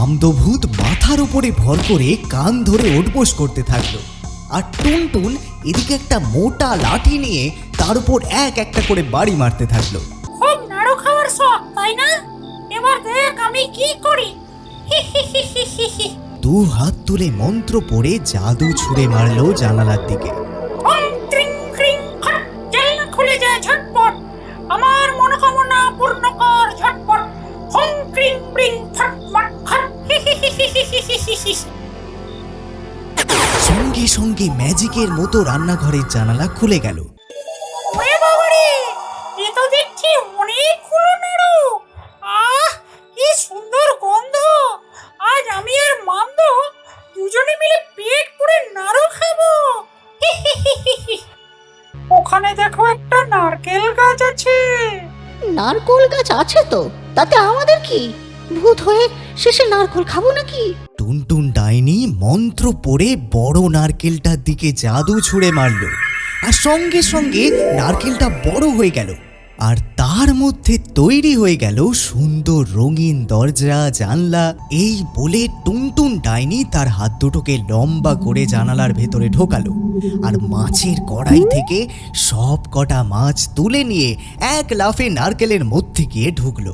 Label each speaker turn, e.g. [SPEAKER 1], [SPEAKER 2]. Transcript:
[SPEAKER 1] আমদভূত মাথার উপরে ভর করে কান ধরে ওঠবোস করতে থাকলো। আর টুনটুন এদিকে একটা মোটা লাঠি নিয়ে তার উপর এক একটা করে বাড়ি মারতে থাকলো।
[SPEAKER 2] খুব নাড়ু খাওয়ার শখ, তাই না? এবার দেখ আমি কি করি।
[SPEAKER 1] দু হাত তুলে মন্ত্র পড়ে জাদু ছুঁড়ে মারলো জানালার দিকে।
[SPEAKER 2] জানলা খুলে যায় ঝটপট, আমার মনোকামনা পূর্ণ কর ঝটপট। হং ক্রিং ব্রিং ফট মট খট।
[SPEAKER 1] সঙ্গে সঙ্গে ম্যাজিকের মতো রান্নাঘরের জানালা খুলে গেল।
[SPEAKER 2] ওরে বাবারে, এ তো দেখছি অনেকগুলো নাড়ু। আহ, কি সুন্দর গন্ধ। আজ আমি আর মামদো দুজনে মিলে পেট পুরে নাড়ু খাবো। ওখানে দেখো একটা নারকেল গাছ আছে।
[SPEAKER 3] নারকোল গাছ আছে তো, তাতে আমাদের কি? ভূত হয়ে শেষে নারকোল খাবো নাকি?
[SPEAKER 1] টুনটুন ডাইনি মন্ত্র পড়ে বড় নারকেলটার দিকে জাদু ছুঁড়ে মারলো, আর সঙ্গে সঙ্গে নারকেলটা বড় হয়ে গেল, আর তার মধ্যে তৈরি হয়ে গেল সুন্দর রঙিন দরজা জানলা। এই বলে টুনটুন ডাইনি তার হাত দুটোকে লম্বা করে জানালার ভেতরে ঢোকালো, আর মাছের কড়াই থেকে সব কটা মাছ তুলে নিয়ে এক লাফে নারকেলের মধ্যে গিয়ে ঢুকলো।